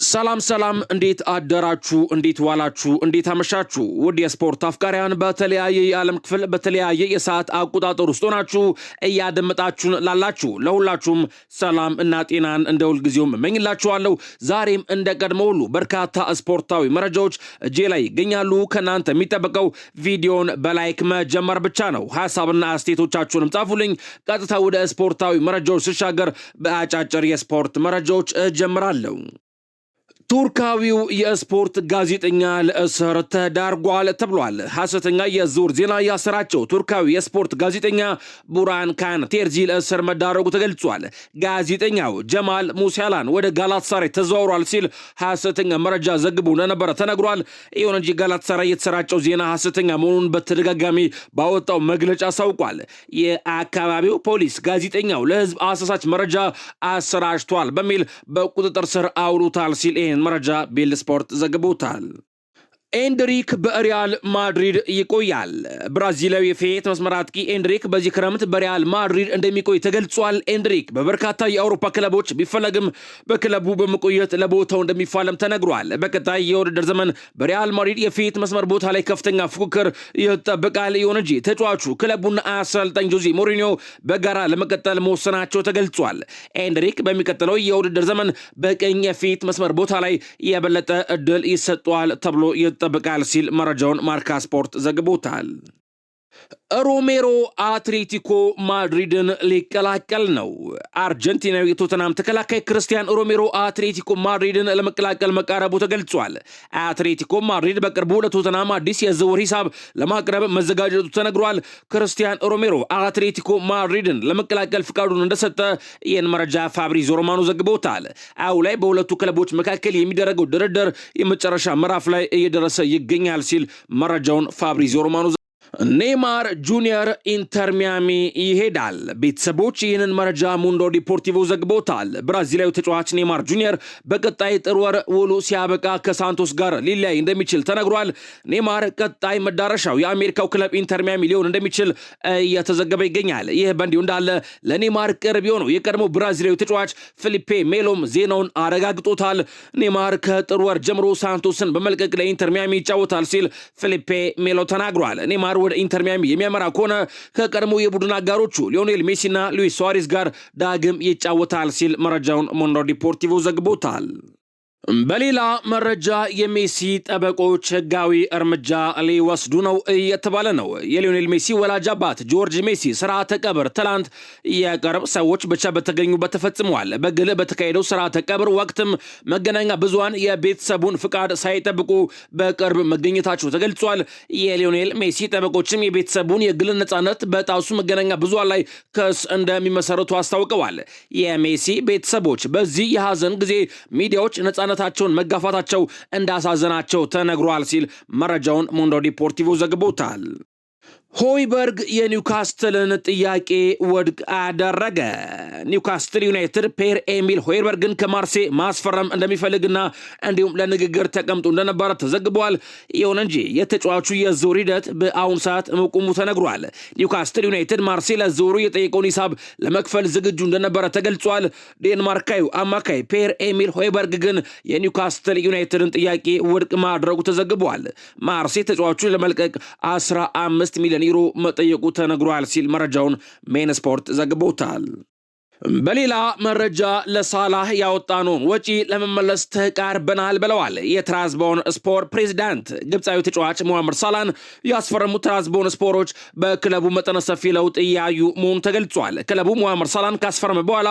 ሰላም እንዴት አደራችሁ እንዴት ዋላችሁ እንዴት አመሻችሁ ውድ የስፖርት አፍቃሪያን በተለያየ የዓለም ክፍል በተለያየ የሰዓት አቆጣጠር ውስጥ ሆናችሁ እያደመጣችሁን ላላችሁ ለሁላችሁም ሰላም እና ጤናን እንደ ሁልጊዜው እመኝላችኋለሁ። ዛሬም እንደቀድሞ ሁሉ በርካታ ስፖርታዊ መረጃዎች እጄ ላይ ይገኛሉ። ከናንተ የሚጠበቀው ቪዲዮን በላይክ መጀመር ብቻ ነው። ሐሳብና አስተያየቶቻችሁንም ጻፉልኝ። ቀጥታ ወደ ስፖርታዊ መረጃዎች ስሻገር በአጫጭር የስፖርት መረጃዎች እጀምራለሁ። ቱርካዊው የስፖርት ጋዜጠኛ ለእስር ተዳርጓል ተብሏል። ሐሰተኛ የዝውውር ዜና ያሰራጨው ቱርካዊ የስፖርት ጋዜጠኛ ቡራን ካን ቴርዚ ለእስር መዳረጉ ተገልጿል። ጋዜጠኛው ጀማል ሙሲያላን ወደ ጋላታሳራይ ተዘዋውሯል ሲል ሐሰተኛ መረጃ ዘግቦ እንደነበረ ተነግሯል። ይሁን እንጂ ጋላታሳራይ የተሰራጨው ዜና ሐሰተኛ መሆኑን በተደጋጋሚ ባወጣው መግለጫ አሳውቋል። የአካባቢው ፖሊስ ጋዜጠኛው ለሕዝብ አሳሳች መረጃ አሰራጭቷል በሚል በቁጥጥር ስር አውሎታል ሲል መረጃ ቢል ስፖርት ዘግቦታል። ኤንድሪክ በሪያል ማድሪድ ይቆያል። ብራዚላዊ የፊት መስመር አጥቂ ኤንድሪክ በዚህ ክረምት በሪያል ማድሪድ እንደሚቆይ ተገልጿል። ኤንድሪክ በበርካታ የአውሮፓ ክለቦች ቢፈለግም በክለቡ በመቆየት ለቦታው እንደሚፋለም ተነግሯል። በቀጣይ የውድድር ዘመን በሪያል ማድሪድ የፊት መስመር ቦታ ላይ ከፍተኛ ፉክክር ይጠበቃል። ይሁን እንጂ ተጫዋቹ ክለቡና አሰልጣኝ ጆዜ ሞሪኒዮ በጋራ ለመቀጠል መወሰናቸው ተገልጿል። ኤንድሪክ በሚቀጥለው የውድድር ዘመን በቀኝ የፊት መስመር ቦታ ላይ የበለጠ እድል ይሰጠዋል ተብሎ ይጠበቃል ሲል መረጃውን ማርካ ስፖርት ዘግቦታል። ሮሜሮ አትሌቲኮ ማድሪድን ሊቀላቀል ነው። አርጀንቲናዊ የቶተናም ተከላካይ ክርስቲያን ሮሜሮ አትሌቲኮ ማድሪድን ለመቀላቀል መቃረቡ ተገልጿል። አትሌቲኮ ማድሪድ በቅርቡ ለቶተናም አዲስ የዝውውር ሂሳብ ለማቅረብ መዘጋጀቱ ተነግሯል። ክርስቲያን ሮሜሮ አትሌቲኮ ማድሪድን ለመቀላቀል ፍቃዱን እንደሰጠ ይህን መረጃ ፋብሪዞ ሮማኖ ዘግቦታል። አሁን ላይ በሁለቱ ክለቦች መካከል የሚደረገው ድርድር የመጨረሻ ምዕራፍ ላይ እየደረሰ ይገኛል ሲል መረጃውን ፋብሪዞ ሮማኖ ኔይማር ጁኒየር ኢንተር ሚያሚ ይሄዳል። ቤተሰቦች ይህንን መረጃ ሙንዶ ዲፖርቲቮ ዘግቦታል። ብራዚላዊ ተጫዋች ኔይማር ጁኒየር በቀጣይ ጥር ወር ውሉ ሲያበቃ ከሳንቶስ ጋር ሊለያይ እንደሚችል ተነግሯል። ኔይማር ቀጣይ መዳረሻው የአሜሪካው ክለብ ኢንተር ሚያሚ ሊሆን እንደሚችል እየተዘገበ ይገኛል። ይህ በእንዲሁ እንዳለ ለኔይማር ቅርብ የሆነው የቀድሞ ብራዚላዊ ተጫዋች ፊሊፔ ሜሎም ዜናውን አረጋግጦታል። ኔይማር ከጥር ወር ጀምሮ ሳንቶስን በመልቀቅ ለኢንተር ሚያሚ ይጫወታል ሲል ፊሊፔ ሜሎ ተናግሯል። ኔይማር ወደ ኢንተር ሚያሚ የሚያመራ ከሆነ ከቀድሞ የቡድን አጋሮቹ ሊዮኔል ሜሲና ሉዊስ ሱዋሬዝ ጋር ዳግም ይጫወታል ሲል መረጃውን ሞንዶ ዲፖርቲቮ ዘግቦታል። በሌላ መረጃ የሜሲ ጠበቆች ህጋዊ እርምጃ ሊወስዱ ነው እየተባለ ነው። የሊዮኔል ሜሲ ወላጅ አባት ጆርጅ ሜሲ ስርዓተ ቀብር ትላንት የቅርብ ሰዎች ብቻ በተገኙበት ተፈጽሟል። በግል በተካሄደው ስርዓተ ቀብር ወቅትም መገናኛ ብዙሃን የቤተሰቡን ፍቃድ ሳይጠብቁ በቅርብ መገኘታቸው ተገልጿል። የሊዮኔል ሜሲ ጠበቆችም የቤተሰቡን የግል ነጻነት በጣሱ መገናኛ ብዙሃን ላይ ክስ እንደሚመሰረቱ አስታውቀዋል። የሜሲ ቤተሰቦች በዚህ የሐዘን ጊዜ ሚዲያዎች ነጻነት ታቸውን መጋፋታቸው እንዳሳዘናቸው ተነግሯል ሲል መረጃውን ሙንዶ ዲፖርቲቮ ዘግቦታል። ሆይበርግ የኒውካስትልን ጥያቄ ውድቅ አደረገ። ኒውካስትል ዩናይትድ ፔር ኤሚል ሆይበርግን ከማርሴ ማስፈረም እንደሚፈልግና እንዲሁም ለንግግር ተቀምጦ እንደነበረ ተዘግቧል። ይሁን እንጂ የተጫዋቹ የዝውውር ሂደት በአሁኑ ሰዓት መቆሙ ተነግሯል። ኒውካስትል ዩናይትድ ማርሴ ለዝውውሩ የጠየቀውን ሂሳብ ለመክፈል ዝግጁ እንደነበረ ተገልጿል። ዴንማርካዊ አማካይ ፔር ኤሚል ሆይበርግ ግን የኒውካስትል ዩናይትድን ጥያቄ ውድቅ ማድረጉ ተዘግቧል። ማርሴ ተጫዋቹን ለመልቀቅ 15 ሚሊዮን ዩሮ መጠየቁ ተነግሯል ሲል መረጃውን ሜን ስፖርት ዘግቦታል። በሌላ መረጃ ለሳላህ ያወጣነውን ወጪ ለመመለስ ተቃርበናል ብለዋል የትራዝቦን ስፖር ፕሬዚዳንት። ግብፃዊ ተጫዋች ሙሐመድ ሳላህን ያስፈረሙት ትራዝቦን ስፖሮች በክለቡ መጠነ ሰፊ ለውጥ እያዩ መሆኑ ተገልጿል። ክለቡ ሙሐመድ ሳላህን ካስፈረመ በኋላ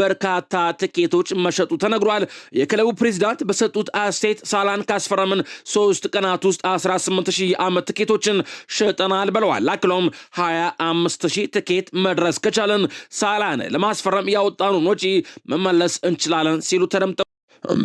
በርካታ ትኬቶች መሸጡ ተነግሯል። የክለቡ ፕሬዚዳንት በሰጡት አስተያየት ሳላህን ካስፈረምን 3 ቀናት ውስጥ 18000 የዓመት ትኬቶችን ሸጠናል ብለዋል። አክሎም 25000 ትኬት መድረስ ከቻለን ሳላህን ለማስፈረም ያወጣነውን ወጪ መመለስ እንችላለን ሲሉ ተደምጠው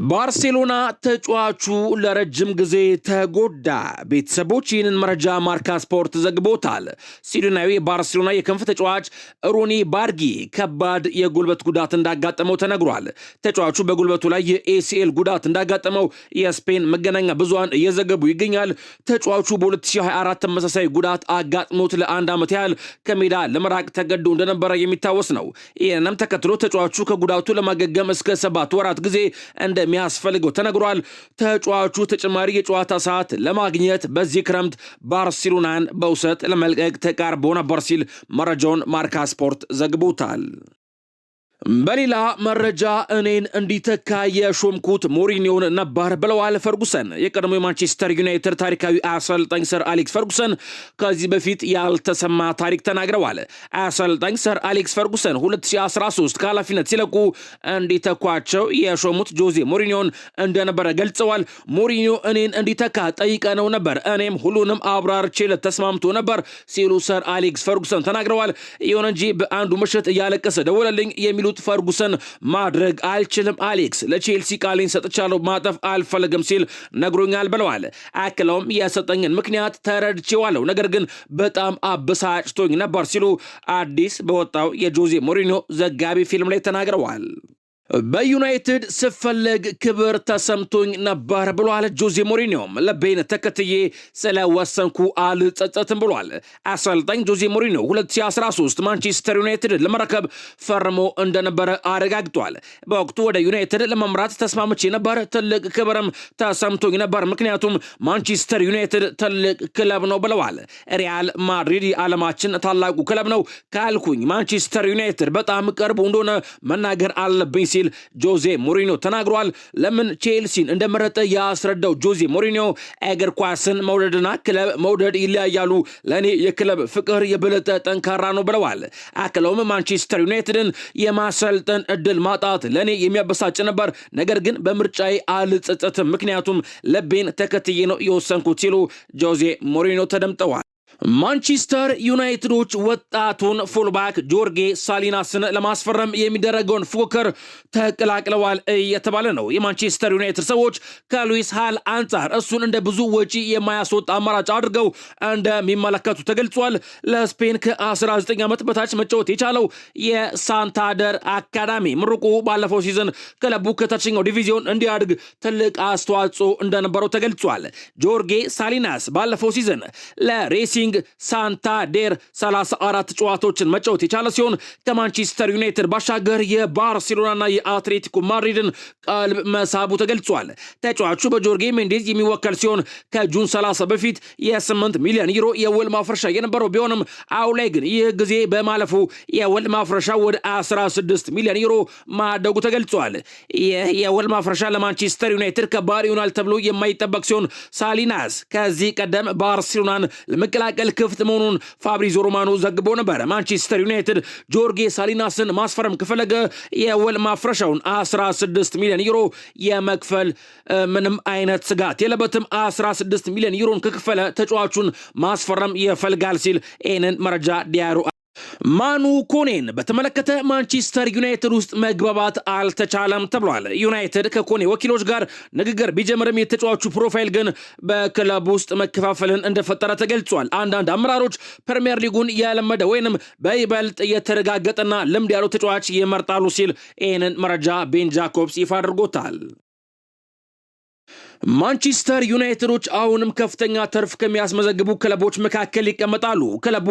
ባርሴሎና ተጫዋቹ ለረጅም ጊዜ ተጎዳ። ቤተሰቦች ይህንን መረጃ ማርካ ስፖርት ዘግቦታል። ስዊድናዊ የባርሴሎና የክንፍ ተጫዋች ሮኒ ባርጊ ከባድ የጉልበት ጉዳት እንዳጋጠመው ተነግሯል። ተጫዋቹ በጉልበቱ ላይ የኤሲኤል ጉዳት እንዳጋጠመው የስፔን መገናኛ ብዙሃን እየዘገቡ ይገኛል። ተጫዋቹ በ2024 ተመሳሳይ ጉዳት አጋጥሞት ለአንድ ዓመት ያህል ከሜዳ ለመራቅ ተገዶ እንደነበረ የሚታወስ ነው። ይህንም ተከትሎ ተጫዋቹ ከጉዳቱ ለማገገም እስከ 7 ወራት ጊዜ እንደሚያስፈልገው ተነግሯል። ተጫዋቹ ተጨማሪ የጨዋታ ሰዓት ለማግኘት በዚህ ክረምት ባርሴሎናን በውሰት ለመልቀቅ ተቃርቦ ነበር ሲል መረጃውን ማርካ ስፖርት ዘግቦታል። በሌላ መረጃ እኔን እንዲተካ የሾምኩት ሞሪኒዮን ነበር ብለዋል ፈርጉሰን። የቀድሞ የማንቸስተር ዩናይትድ ታሪካዊ አሰልጣኝ ሰር አሌክስ ፈርጉሰን ከዚህ በፊት ያልተሰማ ታሪክ ተናግረዋል። አሰልጣኝ ሰር አሌክስ ፈርጉሰን 2013 ከኃላፊነት ሲለቁ እንዲተኳቸው የሾሙት ጆዜ ሞሪኒዮን እንደነበረ ገልጸዋል። ሞሪኒዮ እኔን እንዲተካ ጠይቀነው ነበር፣ እኔም ሁሉንም አብራርቼለት ተስማምቶ ነበር ሲሉ ሰር አሌክስ ፈርጉሰን ተናግረዋል። ይሁን እንጂ በአንዱ ምሽት እያለቀሰ ደወለልኝ የሚሉ ፈርጉሰን ማድረግ አልችልም፣ አሌክስ ለቼልሲ ቃሌን ሰጥቻለሁ፣ ማጠፍ አልፈልግም ሲል ነግሮኛል ብለዋል። አክለውም የሰጠኝን ምክንያት ተረድቼዋለሁ፣ ነገር ግን በጣም አበሳጭቶኝ ነበር ሲሉ አዲስ በወጣው የጆዜ ሞሪኒዮ ዘጋቢ ፊልም ላይ ተናግረዋል። በዩናይትድ ስፈለግ ክብር ተሰምቶኝ ነበር ብሏል ጆዜ ሞሪኒዮም። ለቤን ተከትዬ ስለወሰንኩ አልጸጸትም ብሏል። አሰልጣኝ ጆዜ ሞሪኒዮ 2013 ማንቸስተር ዩናይትድ ለመረከብ ፈርሞ እንደነበረ አረጋግጧል። በወቅቱ ወደ ዩናይትድ ለመምራት ተስማምቼ ነበር፣ ትልቅ ክብርም ተሰምቶኝ ነበር፣ ምክንያቱም ማንቸስተር ዩናይትድ ትልቅ ክለብ ነው ብለዋል። ሪያል ማድሪድ የዓለማችን ታላቁ ክለብ ነው ካልኩኝ ማንቸስተር ዩናይትድ በጣም ቅርቡ እንደሆነ መናገር አለብኝ ሲል ጆዜ ሞሪኒዮ ተናግሯል። ለምን ቼልሲን እንደመረጠ ያስረዳው ጆዜ ሞሪኒዮ እግር ኳስን መውደድና ክለብ መውደድ ይለያያሉ፣ ለእኔ የክለብ ፍቅር የበለጠ ጠንካራ ነው ብለዋል። አክለውም ማንቸስተር ዩናይትድን የማሰልጠን እድል ማጣት ለእኔ የሚያበሳጭ ነበር፣ ነገር ግን በምርጫዬ አልጸጸትም፣ ምክንያቱም ልቤን ተከትዬ ነው የወሰንኩት ሲሉ ጆዜ ሞሪኒዮ ተደምጠዋል። ማንቸስተር ዩናይትዶች ወጣቱን ፉልባክ ጆርጌ ሳሊናስን ለማስፈረም የሚደረገውን ፉክክር ተቀላቅለዋል እየተባለ ነው። የማንቸስተር ዩናይትድ ሰዎች ከሉዊስ ሃል አንጻር እሱን እንደ ብዙ ወጪ የማያስወጣ አማራጭ አድርገው እንደሚመለከቱ ተገልጿል። ለስፔን ከ19 ዓመት በታች መጫወት የቻለው የሳንታደር አካዳሚ ምሩቁ ባለፈው ሲዝን ክለቡ ከታችኛው ዲቪዚዮን እንዲያድግ ትልቅ አስተዋጽኦ እንደነበረው ተገልጿል። ጆርጌ ሳሊናስ ባለፈው ሲዝን ለሬሲንግ ሳንታዴር 34 ጨዋታዎችን መጫወት የቻለ ሲሆን ከማንቸስተር ዩናይትድ ባሻገር የባርሴሎናና የአትሌቲኮ ማድሪድን ቀልብ መሳቡ ተገልጿል። ተጫዋቹ በጆርጌ ሜንዴዝ የሚወከል ሲሆን ከጁን 30 በፊት የ8 ሚሊዮን ዩሮ የውል ማፍረሻ የነበረው ቢሆንም አሁን ላይ ግን ይህ ጊዜ በማለፉ የውል ማፍረሻ ወደ 16 ሚሊዮን ዩሮ ማደጉ ተገልጿል። ይህ የውል ማፍረሻ ለማንቸስተር ዩናይትድ ከባድ ይሆናል ተብሎ የማይጠበቅ ሲሆን ሳሊናስ ከዚህ ቀደም ባርሴሎናን ለመቀላቀል ክፍት መሆኑን ፋብሪዞ ሮማኖ ዘግቦ ነበር። ማንቸስተር ዩናይትድ ጆርጌ ሳሊናስን ማስፈረም ከፈለገ የውል ማፍረሻውን 16 ሚሊዮን ዩሮ የመክፈል ምንም አይነት ስጋት የለበትም። 16 ሚሊዮን ዩሮን ከከፈለ ተጫዋቹን ማስፈረም ይፈልጋል ሲል ይህንን መረጃ ዲያሮ ማኑ ኮኔን በተመለከተ ማንቸስተር ዩናይትድ ውስጥ መግባባት አልተቻለም ተብሏል። ዩናይትድ ከኮኔ ወኪሎች ጋር ንግግር ቢጀምርም የተጫዋቹ ፕሮፋይል ግን በክለብ ውስጥ መከፋፈልን እንደፈጠረ ተገልጿል። አንዳንድ አመራሮች ፕሪሚየር ሊጉን ያለመደ ወይንም በይበልጥ የተረጋገጠና ልምድ ያለው ተጫዋች ይመርጣሉ ሲል ይህንን መረጃ ቤን ጃኮብስ ይፋ አድርጎታል። ማንቸስተር ዩናይትዶች አሁንም ከፍተኛ ተርፍ ከሚያስመዘግቡ ክለቦች መካከል ይቀመጣሉ። ክለቡ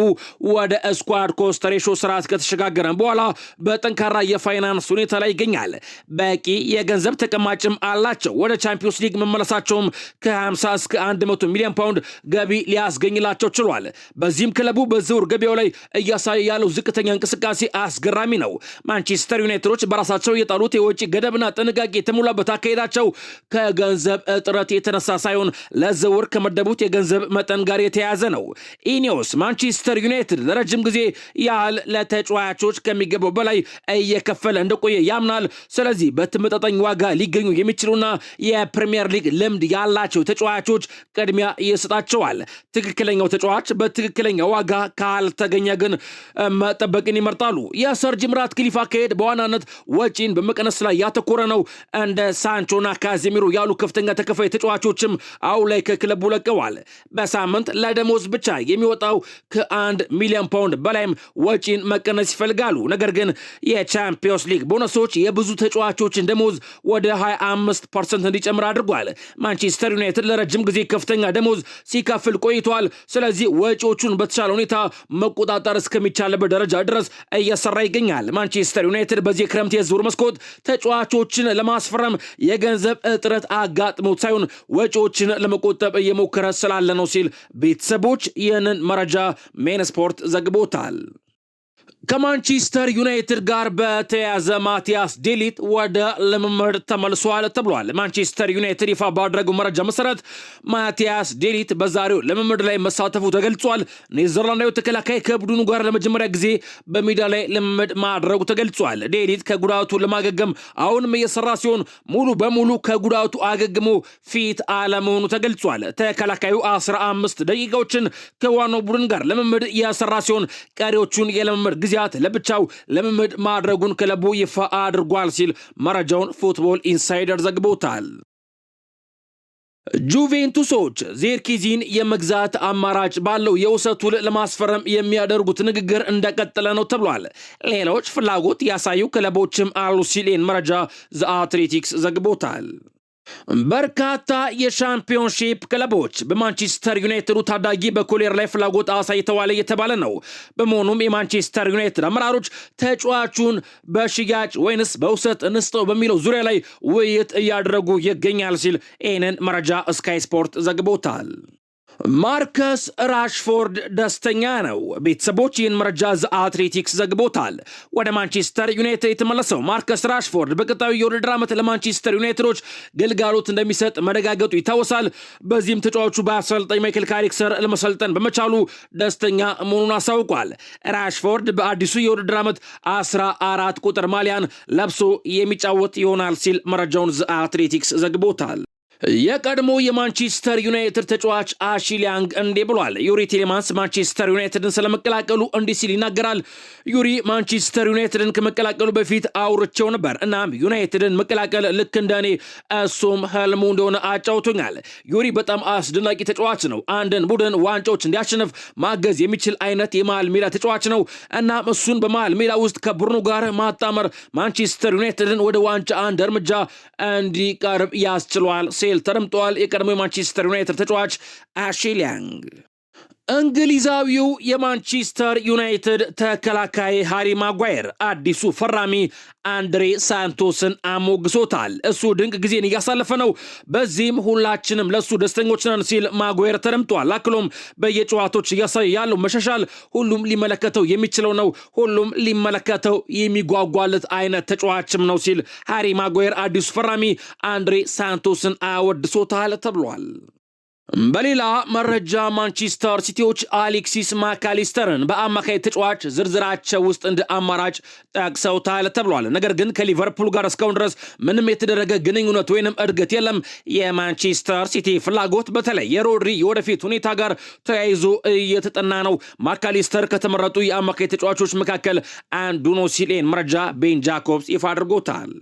ወደ ስኳድ ኮስት ሬሾ ስርዓት ከተሸጋገረ በኋላ በጠንካራ የፋይናንስ ሁኔታ ላይ ይገኛል። በቂ የገንዘብ ተቀማጭም አላቸው። ወደ ቻምፒዮንስ ሊግ መመለሳቸውም ከ50 እስከ 100 ሚሊዮን ፓውንድ ገቢ ሊያስገኝላቸው ችሏል። በዚህም ክለቡ በዝውውር ገበያው ላይ እያሳየ ያለው ዝቅተኛ እንቅስቃሴ አስገራሚ ነው። ማንቸስተር ዩናይትዶች በራሳቸው የጣሉት የወጪ ገደብና ጥንቃቄ የተሞላበት አካሄዳቸው ከገንዘብ ጥረት የተነሳ ሳይሆን ለዝውውር ከመደቡት የገንዘብ መጠን ጋር የተያያዘ ነው። ኢኒዮስ ማንቸስተር ዩናይትድ ለረጅም ጊዜ ያህል ለተጫዋቾች ከሚገባው በላይ እየከፈለ እንደቆየ ያምናል። ስለዚህ በተመጣጣኝ ዋጋ ሊገኙ የሚችሉና የፕሪሚየር ሊግ ልምድ ያላቸው ተጫዋቾች ቅድሚያ ይሰጣቸዋል። ትክክለኛው ተጫዋች በትክክለኛ ዋጋ ካልተገኘ ግን መጠበቅን ይመርጣሉ። የሰር ጂም ራትክሊፍ አካሄድ በዋናነት ወጪን በመቀነስ ላይ ያተኮረ ነው። እንደ ሳንቾና ካዜሚሮ ያሉ ከፍተኛ የከፋይ ተጫዋቾችም አሁን ላይ ከክለቡ ለቀዋል። በሳምንት ለደሞዝ ብቻ የሚወጣው ከ1 ሚሊዮን ፓውንድ በላይም ወጪን መቀነስ ይፈልጋሉ። ነገር ግን የቻምፒዮንስ ሊግ ቦነሶች የብዙ ተጫዋቾችን ደሞዝ ወደ 25% እንዲጨምር አድርጓል። ማንቸስተር ዩናይትድ ለረጅም ጊዜ ከፍተኛ ደሞዝ ሲከፍል ቆይቷል። ስለዚህ ወጪዎቹን በተሻለ ሁኔታ መቆጣጠር እስከሚቻልበት ደረጃ ድረስ እየሰራ ይገኛል። ማንቸስተር ዩናይትድ በዚህ ክረምት የዝውውር መስኮት ተጫዋቾችን ለማስፈረም የገንዘብ እጥረት አጋጥሞት ሳይሆን ወጪዎችን ለመቆጠብ እየሞከረ ስላለ ነው ሲል ቤተሰቦች ይህንን መረጃ ሜን ስፖርት ዘግቦታል። ከማንቸስተር ዩናይትድ ጋር በተያያዘ ማቲያስ ዴሊት ወደ ልምምድ ተመልሷል ተብሏል። ማንቸስተር ዩናይትድ ይፋ ባደረገው መረጃ መሰረት ማቲያስ ዴሊት በዛሬው ልምምድ ላይ መሳተፉ ተገልጿል። ኔዘርላንዳዊ ተከላካይ ከቡድኑ ጋር ለመጀመሪያ ጊዜ በሜዳ ላይ ልምምድ ማድረጉ ተገልጿል። ዴሊት ከጉዳቱ ለማገገም አሁንም እየሰራ ሲሆን ሙሉ በሙሉ ከጉዳቱ አገግሞ ፊት አለመሆኑ ተገልጿል። ተከላካዩ 15 ደቂቃዎችን ከዋናው ቡድን ጋር ልምምድ እያሰራ ሲሆን ቀሪዎቹን የልምምድ ጊዜያት ለብቻው ልምምድ ማድረጉን ክለቡ ይፋ አድርጓል ሲል መረጃውን ፉትቦል ኢንሳይደር ዘግቦታል። ጁቬንቱሶች ዚርክዚን የመግዛት አማራጭ ባለው የውሰት ውል ለማስፈረም የሚያደርጉት ንግግር እንደቀጠለ ነው ተብሏል። ሌሎች ፍላጎት ያሳዩ ክለቦችም አሉ ሲል መረጃ ዘ አትሌቲክስ ዘግቦታል። በርካታ የሻምፒዮንሺፕ ክለቦች በማንቸስተር ዩናይትዱ ታዳጊ በኮሌር ላይ ፍላጎት አሳይተዋል እየተባለ ነው። በመሆኑም የማንቸስተር ዩናይትድ አመራሮች ተጫዋቹን በሽያጭ ወይንስ በውሰት እንስጠው በሚለው ዙሪያ ላይ ውይይት እያደረጉ ይገኛል ሲል ይህንን መረጃ ስካይ ስፖርት ዘግቦታል። ማርከስ ራሽፎርድ ደስተኛ ነው። ቤተሰቦች ይህን መረጃ ዘ አትሌቲክስ ዘግቦታል። ወደ ማንቸስተር ዩናይትድ የተመለሰው ማርከስ ራሽፎርድ በቀጣዩ የውድድር ዓመት ለማንቸስተር ዩናይትዶች ግልጋሎት እንደሚሰጥ መረጋገጡ ይታወሳል። በዚህም ተጫዋቹ በአሰልጣኝ ማይክል ካሪክ ስር ለመሰልጠን በመቻሉ ደስተኛ መሆኑን አሳውቋል። ራሽፎርድ በአዲሱ የውድድር ዓመት 14 ቁጥር ማሊያን ለብሶ የሚጫወት ይሆናል ሲል መረጃውን ዘ አትሌቲክስ ዘግቦታል። የቀድሞ የማንቸስተር ዩናይትድ ተጫዋች አሺሊ ያንግ እንዲህ ብሏል። ዩሪ ቲሌማንስ ማንቸስተር ዩናይትድን ስለመቀላቀሉ እንዲህ ሲል ይናገራል። ዩሪ ማንቸስተር ዩናይትድን ከመቀላቀሉ በፊት አውርቼው ነበር። እናም ዩናይትድን መቀላቀል ልክ እንደኔ እሱም ህልሙ እንደሆነ አጫውቶኛል። ዩሪ በጣም አስደናቂ ተጫዋች ነው። አንድን ቡድን ዋንጫዎች እንዲያሸንፍ ማገዝ የሚችል አይነት የመሃል ሜዳ ተጫዋች ነው። እናም እሱን በመሃል ሜዳ ውስጥ ከቡድኑ ጋር ማጣመር ማንቸስተር ዩናይትድን ወደ ዋንጫ አንድ እርምጃ እንዲቀርብ ያስችሏል ተረምጧል። የቀድሞ የማንቸስተር ዩናይትድ ተጫዋች አሺሊ ያንግ እንግሊዛዊው የማንቸስተር ዩናይትድ ተከላካይ ሃሪ ማጓየር አዲሱ ፈራሚ አንድሬ ሳንቶስን አሞግሶታል። እሱ ድንቅ ጊዜን እያሳለፈ ነው፣ በዚህም ሁላችንም ለሱ ደስተኞች ነን ሲል ማጓየር ተደምጧል። አክሎም በየጨዋታዎች እያሳየ ያለው መሻሻል ሁሉም ሊመለከተው የሚችለው ነው፣ ሁሉም ሊመለከተው የሚጓጓለት አይነት ተጫዋችም ነው ሲል ሃሪ ማጓየር አዲሱ ፈራሚ አንድሬ ሳንቶስን አወድሶታል ተብሏል። በሌላ መረጃ ማንቸስተር ሲቲዎች አሌክሲስ ማካሊስተርን በአማካይ ተጫዋች ዝርዝራቸው ውስጥ እንደ አማራጭ ጠቅሰውታል ተብሏል። ነገር ግን ከሊቨርፑል ጋር እስካሁን ድረስ ምንም የተደረገ ግንኙነት ወይንም እድገት የለም። የማንቸስተር ሲቲ ፍላጎት በተለይ የሮድሪ የወደፊት ሁኔታ ጋር ተያይዞ እየተጠና ነው። ማካሊስተር ከተመረጡ የአማካይ ተጫዋቾች መካከል አንዱ ነው ሲል መረጃ ቤን ጃኮብስ ይፋ አድርጎታል።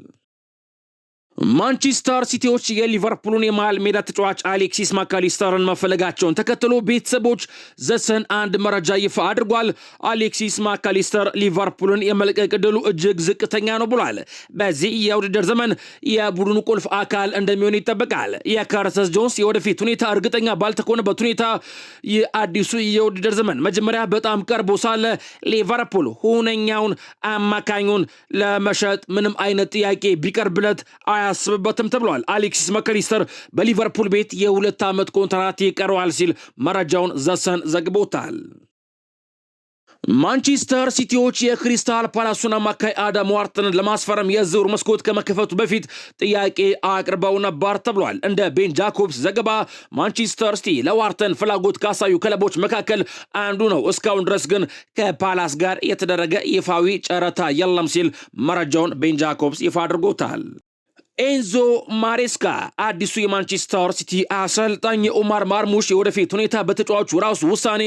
ማንቸስተር ሲቲዎች የሊቨርፑልን የመሃል ሜዳ ተጫዋች አሌክሲስ ማካሊስተርን መፈለጋቸውን ተከትሎ ቤተሰቦች ዘሰን አንድ መረጃ ይፋ አድርጓል። አሌክሲስ ማካሊስተር ሊቨርፑልን የመልቀቅ ዕድሉ እጅግ ዝቅተኛ ነው ብሏል። በዚህ የውድድር ዘመን የቡድኑ ቁልፍ አካል እንደሚሆን ይጠበቃል። የከርተስ ጆንስ የወደፊት ሁኔታ እርግጠኛ ባልተኮነበት ሁኔታ የአዲሱ የውድድር ዘመን መጀመሪያ በጣም ቀርቦ ሳለ ሊቨርፑል ሁነኛውን አማካኙን ለመሸጥ ምንም አይነት ጥያቄ ቢቀርብለት አያስብበትም ተብሏል። አሌክሲስ ማካሊስተር በሊቨርፑል ቤት የ2 ዓመት ኮንትራት ይቀረዋል ሲል መረጃውን ዘሰን ዘግቦታል። ማንቸስተር ሲቲዎች የክሪስታል ፓላሱን አማካይ አዳም ዋርተንን ለማስፈረም የዝውውር መስኮት ከመከፈቱ በፊት ጥያቄ አቅርበው ነበር ተብሏል። እንደ ቤን ጃኮብስ ዘገባ ማንቸስተር ሲቲ ለዋርተን ፍላጎት ካሳዩ ክለቦች መካከል አንዱ ነው። እስካሁን ድረስ ግን ከፓላስ ጋር የተደረገ ይፋዊ ጨረታ የለም ሲል መረጃውን ቤን ጃኮብስ ይፋ አድርጎታል። ኤንዞ ማሬስካ አዲሱ የማንቸስተር ሲቲ አሰልጣኝ ኦማር ማርሙሽ የወደፊት ሁኔታ በተጫዋቹ ራሱ ውሳኔ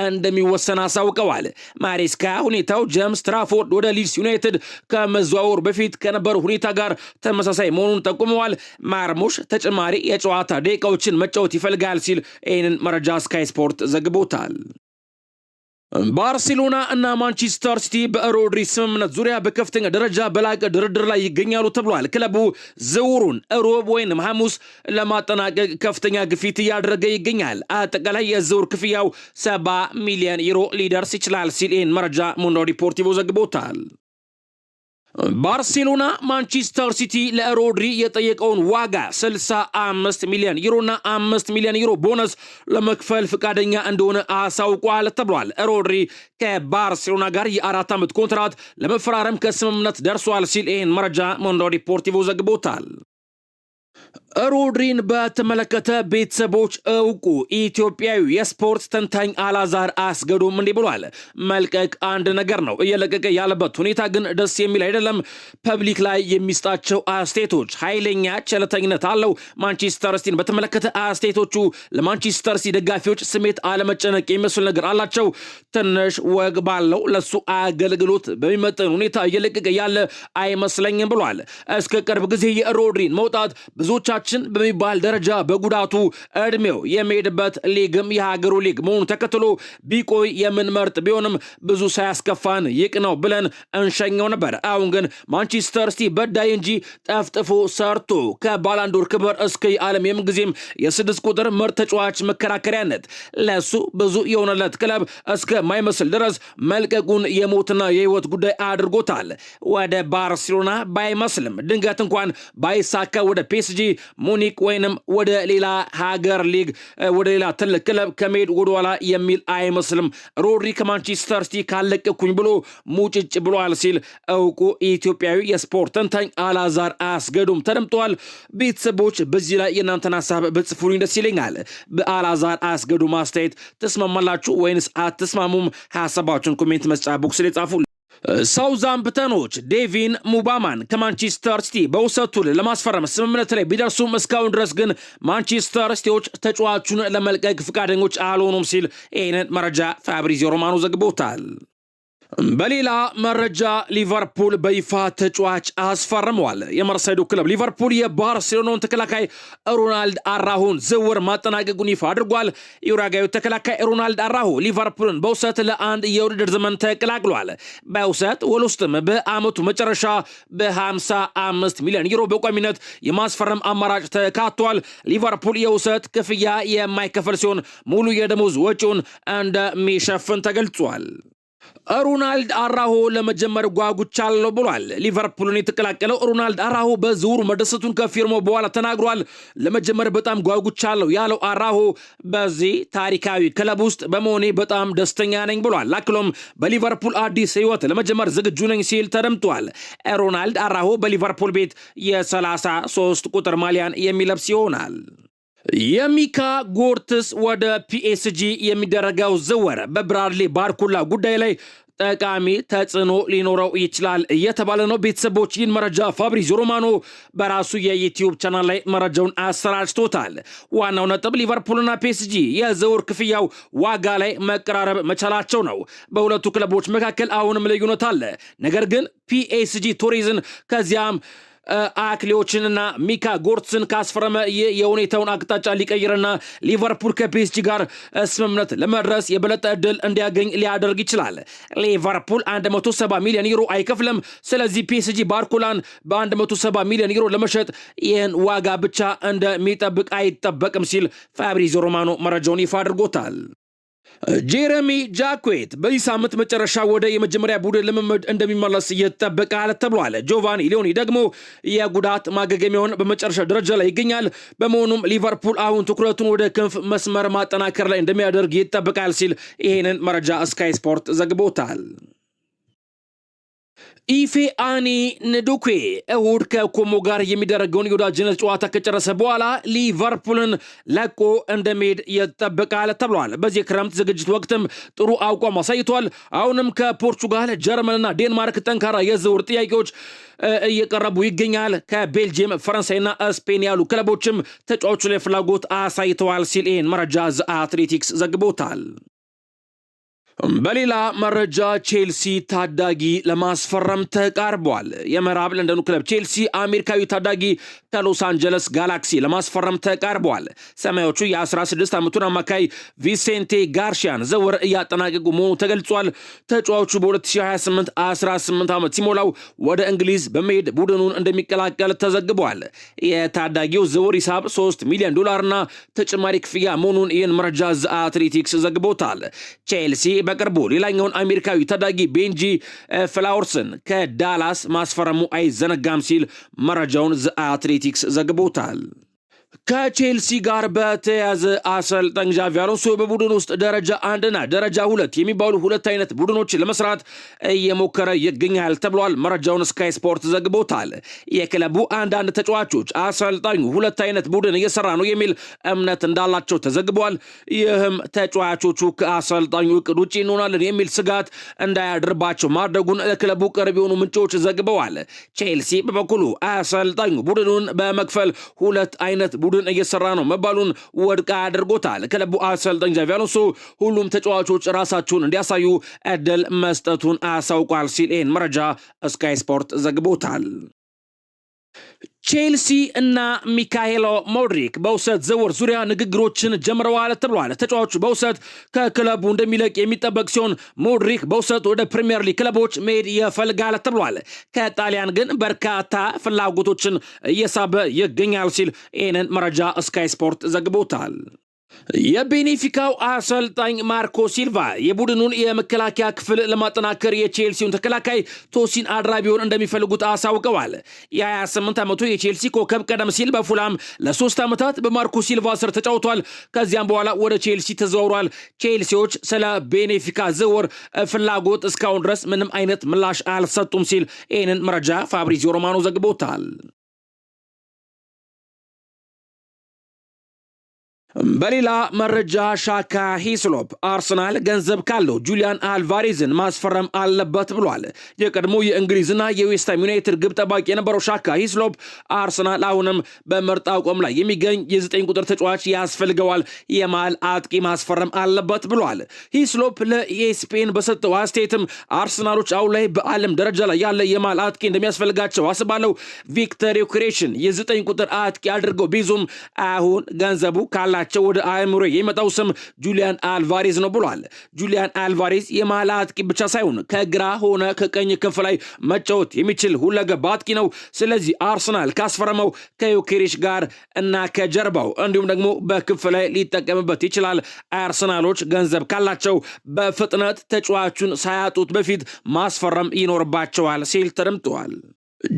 እንደሚወሰን አሳውቀዋል። ማሬስካ ሁኔታው ጄምስ ትራፎርድ ወደ ሊድስ ዩናይትድ ከመዘዋወሩ በፊት ከነበሩ ሁኔታ ጋር ተመሳሳይ መሆኑን ጠቁመዋል። ማርሙሽ ተጨማሪ የጨዋታ ደቂቃዎችን መጫወት ይፈልጋል ሲል ይህንን መረጃ ስካይ ስፖርት ዘግቦታል። ባርሴሎና እና ማንቸስተር ሲቲ በሮድሪ ስምምነት ዙሪያ በከፍተኛ ደረጃ በላቀ ድርድር ላይ ይገኛሉ ተብሏል። ክለቡ ዝውውሩን ሮብ ወይም ሐሙስ ለማጠናቀቅ ከፍተኛ ግፊት እያደረገ ይገኛል። አጠቃላይ የዝውውር ክፍያው 70 ሚሊዮን ዩሮ ሊደርስ ይችላል ሲል ይህን መረጃ ሙንዶ ዲፖርቲቮ ዘግቦታል። ባርሴሎና ማንቸስተር ሲቲ ለሮድሪ የጠየቀውን ዋጋ 65 ሚሊዮን ዩሮና 5 ሚሊዮን ዩሮ ቦነስ ለመክፈል ፍቃደኛ እንደሆነ አሳውቋል ተብሏል። ሮድሪ ከባርሴሎና ጋር የ4 ዓመት ኮንትራት ለመፈራረም ከስምምነት ደርሷል ሲል ይህን መረጃ ሙንዶ ዲፖርቲቮ ዘግቦታል። ሮድሪን በተመለከተ ቤተሰቦች እውቁ ኢትዮጵያዊ የስፖርት ተንታኝ አላዛር አስገዶም እንዲህ ብሏል። መልቀቅ አንድ ነገር ነው፣ እየለቀቀ ያለበት ሁኔታ ግን ደስ የሚል አይደለም። ፐብሊክ ላይ የሚስጣቸው አስተያየቶች ኃይለኛ ቸልተኝነት አለው። ማንቸስተር ሲቲን በተመለከተ አስተያየቶቹ ለማንቸስተር ሲቲ ደጋፊዎች ስሜት አለመጨነቅ የሚመስል ነገር አላቸው። ትንሽ ወግ ባለው ለሱ አገልግሎት በሚመጥን ሁኔታ እየለቀቀ ያለ አይመስለኝም ብሏል። እስከ ቅርብ ጊዜ የሮድሪን መውጣት ብዙዎቻችን በሚባል ደረጃ በጉዳቱ እድሜው የሚሄድበት ሊግም የሀገሩ ሊግ መሆኑ ተከትሎ ቢቆይ የምንመርጥ ቢሆንም ብዙ ሳያስከፋን ይቅ ነው ብለን እንሸኘው ነበር። አሁን ግን ማንቸስተር ሲቲ በዳይ እንጂ ጠፍጥፎ ሰርቶ ከባላንዶር ክብር እስከ የዓለም የምንጊዜም የ6 ቁጥር ምርጥ ተጫዋች መከራከሪያነት ለሱ ብዙ የሆነለት ክለብ እስከማይመስል ድረስ መልቀቁን የሞትና የህይወት ጉዳይ አድርጎታል። ወደ ባርሴሎና ባይመስልም ድንገት እንኳን ባይሳካ ወደ ፒኤስጂ ሙኒክ ወይንም ወደ ሌላ ሀገር ሊግ ወደ ሌላ ትልቅ ክለብ ከመሄድ ወደኋላ የሚል አይመስልም። ሮድሪ ከማንቸስተር ሲቲ ካለቀኩኝ ብሎ ሙጭጭ ብሏል ሲል እውቁ ኢትዮጵያዊ የስፖርት ተንታኝ አላዛር አስገዶም ተደምጠዋል። ቤተሰቦች በዚህ ላይ የእናንተን ሀሳብ ብጽፉልኝ ደስ ይለኛል። በአላዛር አስገዶም አስተያየት ተስማማላችሁ ወይንስ አትስማሙም? ሀሳባችሁን ኮሜንት መስጫ ቦክስ ላይ ጻፉ። ሳውዛምፕተኖች ዴቪን ሙባማን ከማንቸስተር ሲቲ በውሰት ውል ለማስፈረም ስምምነት ላይ ቢደርሱም እስካሁን ድረስ ግን ማንቸስተር ሲቲዎች ተጫዋቹን ለመልቀቅ ፍቃደኞች አልሆኑም ሲል ይህንን መረጃ ፋብሪዚዮ ሮማኖ ዘግቦታል። በሌላ መረጃ ሊቨርፑል በይፋ ተጫዋች አስፈርመዋል። የመርሳይዶ ክለብ ሊቨርፑል የባርሴሎናውን ተከላካይ ሮናልድ አራሆን ዝውውር ማጠናቀቁን ይፋ አድርጓል። የኡራጋዩ ተከላካይ ሮናልድ አራሆ ሊቨርፑልን በውሰት ለአንድ የውድድር ዘመን ተቀላቅሏል። በውሰት ውል ውስጥም በአመቱ መጨረሻ በ55 ሚሊዮን ዩሮ በቋሚነት የማስፈረም አማራጭ ተካቷል። ሊቨርፑል የውሰት ክፍያ የማይከፈል ሲሆን ሙሉ የደሞዝ ወጪውን እንደሚሸፍን ተገልጿል። ሮናልድ አራሆ ለመጀመር ጓጉቻለሁ ብሏል። ሊቨርፑልን የተቀላቀለው ሮናልድ አራሆ በዝውውሩ መደሰቱን ከፊርማው በኋላ ተናግሯል። ለመጀመር በጣም ጓጉቻለሁ ያለው አራሆ በዚህ ታሪካዊ ክለብ ውስጥ በመሆኔ በጣም ደስተኛ ነኝ ብሏል። አክሎም በሊቨርፑል አዲስ ህይወት ለመጀመር ዝግጁ ነኝ ሲል ተደምጧል። ሮናልድ አራሆ በሊቨርፑል ቤት የ33 ቁጥር ማሊያን የሚለብስ ይሆናል። የሚካ ጎርትስ ወደ ፒኤስጂ የሚደረገው ዝውውር በብራድሊ ባርኩላ ጉዳይ ላይ ጠቃሚ ተጽዕኖ ሊኖረው ይችላል እየተባለ ነው። ቤተሰቦች ይህን መረጃ ፋብሪዚዮ ሮማኖ በራሱ የዩቲዩብ ቻናል ላይ መረጃውን አሰራጭቶታል። ዋናው ነጥብ ሊቨርፑልና ፒኤስጂ የዝውውር ክፍያው ዋጋ ላይ መቀራረብ መቻላቸው ነው። በሁለቱ ክለቦች መካከል አሁንም ልዩነት አለ። ነገር ግን ፒኤስጂ ቱሪዝን ከዚያም አክሊዎችንና ሚካ ጎርትስን ካስፈረመ የሁኔታውን አቅጣጫ ሊቀይርና ሊቨርፑል ከፒኤስጂ ጋር ስምምነት ለመድረስ የበለጠ ዕድል እንዲያገኝ ሊያደርግ ይችላል። ሊቨርፑል 170 ሚሊዮን ዩሮ አይከፍልም። ስለዚህ ፒኤስጂ ባርኩላን በ170 ሚሊዮን ዩሮ ለመሸጥ ይህን ዋጋ ብቻ እንደሚጠብቅ አይጠበቅም ሲል ፋብሪዚዮ ሮማኖ መረጃውን ይፋ አድርጎታል። ጄረሚ ጃኩዌት በዚህ ሳምንት መጨረሻ ወደ የመጀመሪያ ቡድን ልምምድ እንደሚመለስ ይጠበቃል ተብሏል። ጆቫኒ ሊዮኒ ደግሞ የጉዳት ማገገሚያውን በመጨረሻ ደረጃ ላይ ይገኛል። በመሆኑም ሊቨርፑል አሁን ትኩረቱን ወደ ክንፍ መስመር ማጠናከር ላይ እንደሚያደርግ ይጠበቃል ሲል ይህንን መረጃ ስካይ ስፖርት ዘግቦታል። ኢፌ አኒ ንዱኩ እሁድ ከኮሞ ጋር የሚደረገውን የወዳጅነት ጨዋታ ከጨረሰ በኋላ ሊቨርፑልን ለቆ እንደሚሄድ ይጠበቃል ተብሏል። በዚህ ክረምት ዝግጅት ወቅትም ጥሩ አቋም አሳይቷል። አሁንም ከፖርቹጋል፣ ጀርመንና ዴንማርክ ጠንካራ የዝውውር ጥያቄዎች እየቀረቡ ይገኛል። ከቤልጂየም፣ ፈረንሳይና ስፔን ያሉ ክለቦችም ተጫዋቹ ላይ ፍላጎት አሳይተዋል ሲል ይህን መረጃ ዘ አትሌቲክስ ዘግቦታል። በሌላ መረጃ ቼልሲ ታዳጊ ለማስፈረም ተቃርቧል። የምዕራብ ለንደኑ ክለብ ቼልሲ አሜሪካዊ ታዳጊ ከሎስ አንጀለስ ጋላክሲ ለማስፈረም ተቃርቧል። ሰማዮቹ የ16 ዓመቱን አማካይ ቪሴንቴ ጋርሺያን ዝውውር እያጠናቀቁ መሆኑ ተገልጿል። ተጫዋቹ በ2028 18 ዓመት ሲሞላው ወደ እንግሊዝ በመሄድ ቡድኑን እንደሚቀላቀል ተዘግቧል። የታዳጊው ዝውውር ሂሳብ $3 ሚሊዮን እና ተጨማሪ ክፍያ መሆኑን ይህን መረጃ ዘ አትሌቲክስ ዘግቦታል። ቼልሲ በቅርቡ ሌላኛውን አሜሪካዊ ታዳጊ ቤንጂ ፍላወርስን ከዳላስ ማስፈረሙ አይዘነጋም ሲል መረጃውን ዘ አትሌቲክስ ዘግቦታል። ከቼልሲ ጋር በተያዘ አሰልጣኝ ዣቪ አሎንሶ በቡድን ውስጥ ደረጃ 1ና ደረጃ 2 የሚባሉ ሁለት አይነት ቡድኖች ለመስራት እየሞከረ ይገኛል ተብሏል። መረጃውን ስካይ ስፖርት ዘግቦታል። የክለቡ አንዳንድ ተጫዋቾች አሰልጣኙ ሁለት አይነት ቡድን እየሰራ ነው የሚል እምነት እንዳላቸው ተዘግቧል። ይህም ተጫዋቾቹ ከአሰልጣኙ እቅድ ውጭ እንሆናለን የሚል ስጋት እንዳያድርባቸው ማድረጉን ለክለቡ ቅርብ የሆኑ ምንጮች ዘግበዋል። ቼልሲ በበኩሉ አሰልጣኙ ቡድኑን በመክፈል ሁለት አይነት ቡድን እየሰራ ነው መባሉን ወድቃ አድርጎታል። ክለቡ አሰልጣኝ ዣቪ አሎንሶ ሁሉም ተጫዋቾች ራሳቸውን እንዲያሳዩ እድል መስጠቱን አሳውቋል ሲል ይህን መረጃ ስካይ ስፖርት ዘግቦታል። ቼልሲ እና ሚካኤሎ ሞድሪክ በውሰት ዝውውር ዙሪያ ንግግሮችን ጀምረዋል ተብሏል። ተጫዋቹ በውሰት ከክለቡ እንደሚለቅ የሚጠበቅ ሲሆን ሞድሪክ በውሰት ወደ ፕሪሚየር ሊግ ክለቦች መሄድ ይፈልጋል ተብሏል። ከጣሊያን ግን በርካታ ፍላጎቶችን እየሳበ ይገኛል ሲል ይህንን መረጃ ስካይ ስፖርት ዘግቦታል። የቤኔፊካው አሰልጣኝ ማርኮ ሲልቫ የቡድኑን የመከላከያ ክፍል ለማጠናከር የቼልሲውን ተከላካይ ቶሲን አድራቢውን እንደሚፈልጉት አሳውቀዋል። የ28 ዓመቱ የቼልሲ ኮከብ ቀደም ሲል በፉላም ለ3 ዓመታት በማርኮ ሲልቫ ስር ተጫውቷል። ከዚያም በኋላ ወደ ቼልሲ ተዘዋውሯል። ቼልሲዎች ስለ ቤኔፊካ ዝውውር ፍላጎት እስካሁን ድረስ ምንም አይነት ምላሽ አልሰጡም ሲል ይህንን መረጃ ፋብሪዚዮ ሮማኖ ዘግቦታል። በሌላ መረጃ ሻካ ሂስሎፕ አርሰናል ገንዘብ ካለው ጁሊያን አልቫሬዝን ማስፈረም አለበት ብሏል። የቀድሞ የእንግሊዝና የዌስትሃም ዩናይትድ ግብ ጠባቂ የነበረው ሻካ ሂስሎፕ አርሰናል አሁንም በምርጥ አቋም ላይ የሚገኝ የ9 ቁጥር ተጫዋች ያስፈልገዋል፣ የማል አጥቂ ማስፈረም አለበት ብሏል። ሂስሎፕ ለኢኤስፒኤን በሰጠው አስተያየትም አርሰናሎች አሁን ላይ በዓለም ደረጃ ላይ ያለ የማል አጥቂ እንደሚያስፈልጋቸው አስባለው። ቪክተር ዮኬሬሽን የ9 ቁጥር አጥቂ አድርገው ቢዙም አሁን ገንዘቡ ካላ ወደ አእምሮ የመጣው ስም ጁሊያን አልቫሬዝ ነው ብሏል። ጁሊያን አልቫሬዝ የመሃል አጥቂ ብቻ ሳይሆን ከግራ ሆነ ከቀኝ ክንፍ ላይ መጫወት የሚችል ሁለገብ አጥቂ ነው። ስለዚህ አርሰናል ካስፈረመው ከዮኬሬሽ ጋር እና ከጀርባው እንዲሁም ደግሞ በክንፍ ላይ ሊጠቀምበት ይችላል። አርሰናሎች ገንዘብ ካላቸው በፍጥነት ተጫዋቹን ሳያጡት በፊት ማስፈረም ይኖርባቸዋል ሲል ተደምጧል።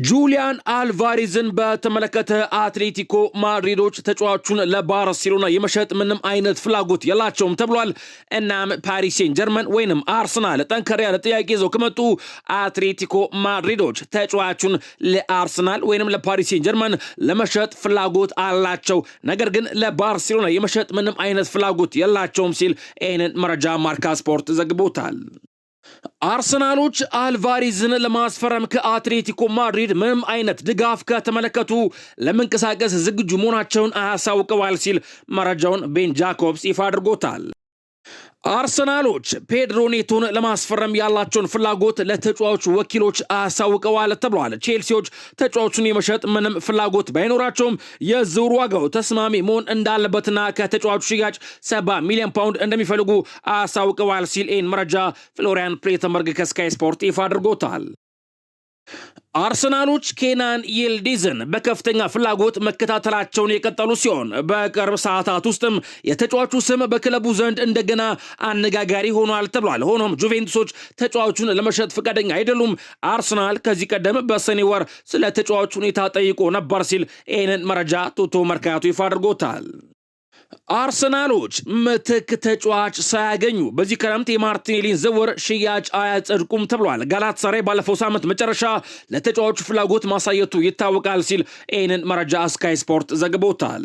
ጁሊያን አልቫሬዝን በተመለከተ አትሌቲኮ ማድሪዶች ተጫዋቹን ለባርሴሎና የመሸጥ ምንም አይነት ፍላጎት የላቸውም ተብሏል። እናም ፓሪስ ሴን ጀርመን ወይንም አርሰናል ጠንከር ያለ ጥያቄ ይዘው ከመጡ አትሌቲኮ ማድሪዶች ተጫዋቹን ለአርሰናል ወይንም ለፓሪስ ሴን ጀርመን ለመሸጥ ፍላጎት አላቸው። ነገር ግን ለባርሴሎና የመሸጥ ምንም አይነት ፍላጎት የላቸውም ሲል ይህንን መረጃ ማርካ ስፖርት ዘግቦታል። አርሰናሎች አልቫሬዝን ለማስፈረም ከአትሌቲኮ ማድሪድ ምንም አይነት ድጋፍ ከተመለከቱ ለመንቀሳቀስ ዝግጁ መሆናቸውን አሳውቀዋል ሲል መረጃውን ቤን ጃኮብስ ይፋ አድርጎታል። አርሰናሎች ፔድሮ ኔቶን ለማስፈረም ያላቸውን ፍላጎት ለተጫዋቹ ወኪሎች አሳውቀዋል ተብሏል። ቼልሲዎች ተጫዋቹን የመሸጥ ምንም ፍላጎት ባይኖራቸውም የዝውውር ዋጋው ተስማሚ መሆን እንዳለበትና ከተጫዋቹ ሽያጭ 70 ሚሊዮን ፓውንድ እንደሚፈልጉ አሳውቀዋል ሲል ይህን መረጃ ፍሎሪያን ፕሌተንበርግ ከስካይ ስፖርት ይፋ አድርጎታል። አርሰናሎች ኬናን ይልዲዝን በከፍተኛ ፍላጎት መከታተላቸውን የቀጠሉ ሲሆን በቅርብ ሰዓታት ውስጥም የተጫዋቹ ስም በክለቡ ዘንድ እንደገና አነጋጋሪ ሆኗል ተብሏል። ሆኖም ጁቬንቱሶች ተጫዋቹን ለመሸጥ ፈቃደኛ አይደሉም። አርሰናል ከዚህ ቀደም በሰኔ ወር ስለ ተጫዋቹ ሁኔታ ጠይቆ ነበር ሲል ይህንን መረጃ ቱቶ መርካቶ ይፋ አድርጎታል። አርሰናሎች ምትክ ተጫዋች ሳያገኙ በዚህ ክረምት የማርቲኔሊን ዝውውር ሽያጭ አያጸድቁም ተብሏል። ጋላታሳራይ ባለፈው ሳምንት መጨረሻ ለተጫዋቹ ፍላጎት ማሳየቱ ይታወቃል ሲል ይህንን መረጃ ስካይ ስፖርት ዘግቦታል።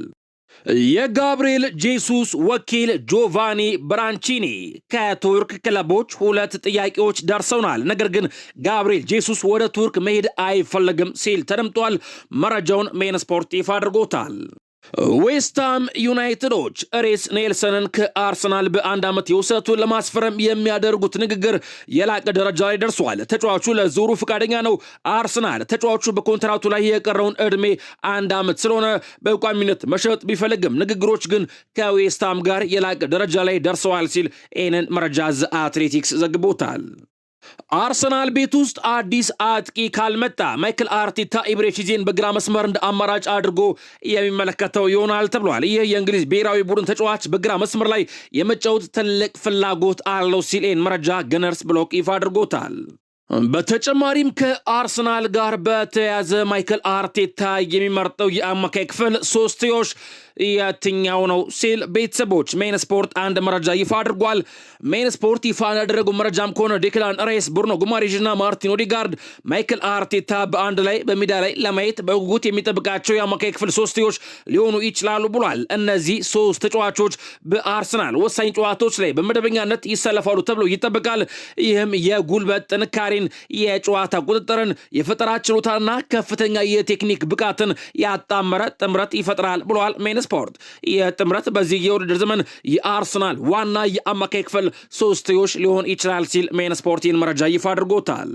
የጋብሪኤል ጄሱስ ወኪል ጆቫኒ ብራንቺኒ ከቱርክ ክለቦች 2 ጥያቄዎች ደርሰውናል፣ ነገር ግን ጋብሪኤል ጄሱስ ወደ ቱርክ መሄድ አይፈልግም ሲል ተደምጧል። መረጃውን ሜን ስፖርት ይፋ አድርጎታል። ዌስትሃም ዩናይትዶች ሬስ ኔልሰንን ከአርሰናል በ1 ዓመት የውሰቱን ለማስፈረም የሚያደርጉት ንግግር የላቀ ደረጃ ላይ ደርሷል። ተጫዋቹ ለዙሩ ፈቃደኛ ነው። አርሰናል ተጫዋቹ በኮንትራቱ ላይ የቀረውን ዕድሜ 1 ዓመት ስለሆነ በቋሚነት መሸጥ ቢፈልግም ንግግሮች ግን ከዌስትሃም ጋር የላቀ ደረጃ ላይ ደርሰዋል ሲል ይህንን መረጃ ዘ አትሌቲክስ ዘግቦታል። አርሰናል ቤት ውስጥ አዲስ አጥቂ ካልመጣ ማይክል አርቴታ ኢብሬቺዜን በግራ መስመር እንደ አማራጭ አድርጎ የሚመለከተው ይሆናል ተብሏል። ይህ የእንግሊዝ ብሔራዊ ቡድን ተጫዋች በግራ መስመር ላይ የመጫወት ትልቅ ፍላጎት አለው ሲል መረጃ ገነርስ ብሎክ ይፋ አድርጎታል። በተጨማሪም ከአርሰናል ጋር በተያያዘ ማይክል አርቴታ የሚመርጠው የአማካይ ክፍል ሶስትዮሽ የትኛው ነው ሲል ቤተሰቦች ሜን ስፖርት አንድ መረጃ ይፋ አድርጓል። ሜን ስፖርት ይፋ ያደረገው መረጃም ከሆነ ዴክላን ራይስ፣ ብሩኖ ጉማሬዥ እና ማርቲን ኦዴጋርድ ማይክል አርቴታ በአንድ ላይ በሜዳ ላይ ለማየት በጉጉት የሚጠብቃቸው የአማካይ ክፍል ሶስትዮሽ ሊሆኑ ይችላሉ ብሏል። እነዚህ 3 ተጫዋቾች በአርሰናል ወሳኝ ጨዋታዎች ላይ በመደበኛነት ይሰለፋሉ ተብሎ ይጠበቃል። ይህም የጉልበት ጥንካሬን፣ የጨዋታ ቁጥጥርን፣ የፈጠራ ችሎታና ከፍተኛ የቴክኒክ ብቃትን ያጣመረ ጥምረት ይፈጥራል ብሏል ሜን ስፖርት። የጥምረት በዚህ የውድድር ዘመን የአርሰናል ዋና የአማካይ ክፍል ሶስትዮሽ ሊሆን ይችላል ሲል ሜን ስፖርትን መረጃ ይፋ አድርጎታል።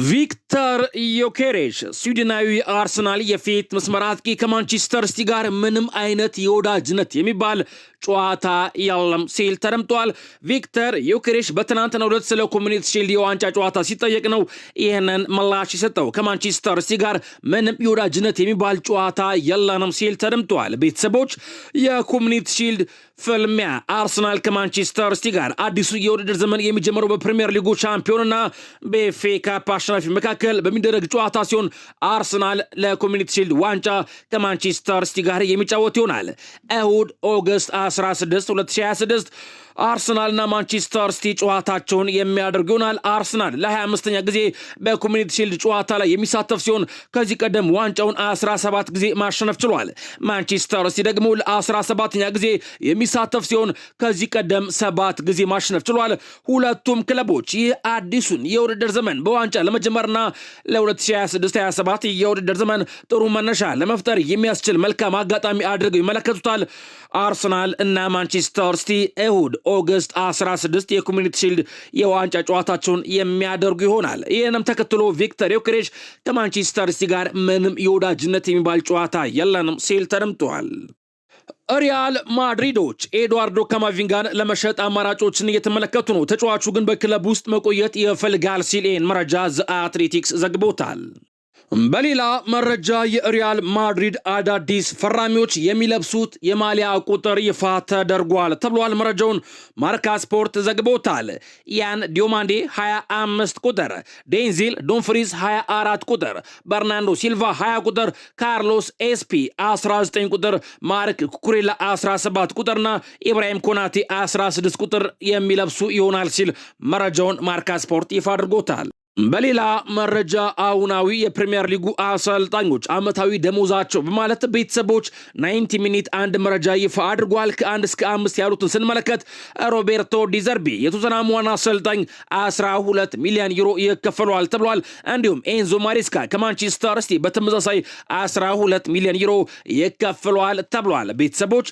ቪክተር ዮኬሬሽ ስዊድናዊ አርሰናል የፊት መስመር አጥቂ ከማንቸስተር ሲቲ ጋር ምንም አይነት የወዳጅነት የሚባል ጨዋታ የለም ሲል ተደምጧል። ቪክተር ዮኬሬሽ በትናንትናው ዕለት ስለ ኮሚኒቲ ሺልድ የዋንጫ ጨዋታ ሲጠየቅ ነው ይህንን ምላሽ የሰጠው። ከማንቸስተር ሲቲ ጋር ምንም የወዳጅነት የሚባል ጨዋታ የለንም ሲል ተደምጧል። ቤተሰቦች የኮሚኒቲ ሺልድ ፍልሚያ አርሰናል ከማንቸስተር ሲቲ ጋር አዲሱ የውድድር ዘመን የሚጀምረው በፕሪሚየር ሊጉ ሻምፒዮንና በኤፍኤ ካፕ አሸናፊ መካከል በሚደረግ ጨዋታ ሲሆን አርሰናል ለኮሚኒቲ ሺልድ ዋንጫ ከማንቸስተር ሲቲ ጋር የሚጫወት ይሆናል። እሁድ ኦገስት 16 2026 አርሰናልና ማንቸስተር ሲቲ ጨዋታቸውን የሚያደርጉ ይሆናል። አርሰናል ለ25ኛ ጊዜ በኮሚኒቲ ሺልድ ጨዋታ ላይ የሚሳተፍ ሲሆን ከዚህ ቀደም ዋንጫውን 17 ጊዜ ማሸነፍ ችሏል። ማንቸስተር ሲቲ ደግሞ ለ17ኛ ጊዜ የሚሳተፍ ሲሆን ከዚህ ቀደም 7 ጊዜ ማሸነፍ ችሏል። ሁለቱም ክለቦች ይህ አዲሱን የውድድር ዘመን በዋንጫ ለመጀመርና ለ2026-27 የውድድር ዘመን ጥሩ መነሻ ለመፍጠር የሚያስችል መልካም አጋጣሚ አድርገው ይመለከቱታል። አርሰናል እና ማንቸስተር ሲቲ እሁድ ኦገስት 16 የኮሚኒቲ ሺልድ የዋንጫ ጨዋታቸውን የሚያደርጉ ይሆናል። ይህንም ተከትሎ ቪክተር ዮኬሬሽ ከማንቸስተር ሲቲ ጋር ምንም የወዳጅነት የሚባል ጨዋታ የለንም ሲል ተደምጧል። ሪያል ማድሪዶች ኤድዋርዶ ካማቪንጋን ለመሸጥ አማራጮችን እየተመለከቱ ነው። ተጫዋቹ ግን በክለብ ውስጥ መቆየት ይፈልጋል ሲል መረጃ ዘ አትሌቲክስ ዘግቦታል። በሌላ መረጃ የሪያል ማድሪድ አዳዲስ ፈራሚዎች የሚለብሱት የማሊያ ቁጥር ይፋ ተደርጓል ተብሏል። መረጃውን ማርካ ስፖርት ዘግቦታል። ያን ዲዮማንዴ 25 ቁጥር፣ ዴንዚል ዶንፍሪዝ 24 ቁጥር፣ በርናንዶ ሲልቫ 20 ቁጥር፣ ካርሎስ ኤስፒ 19 ቁጥር፣ ማርክ ኩኩሬላ 17 ቁጥርና ኢብራሂም ኮናቴ 16 ቁጥር የሚለብሱ ይሆናል ሲል መረጃውን ማርካ ስፖርት ይፋ አድርጎታል። በሌላ መረጃ አሁናዊ የፕሪሚየር ሊጉ አሰልጣኞች ዓመታዊ ደሞዛቸው በማለት ቤተሰቦች 90 ሚኒት አንድ መረጃ ይፋ አድርጓል። ከ1 እስከ 5 ያሉትን ስንመለከት ሮቤርቶ ዲዘርቢ የቶተንሃም ዋና አሰልጣኝ 12 ሚሊዮን ዩሮ ይከፈለዋል ተብሏል። እንዲሁም ኤንዞ ማሬስካ ከማንቸስተር ሲቲ በተመሳሳይ 12 ሚሊዮን ዩሮ ይከፈለዋል ተብሏል። ቤተሰቦች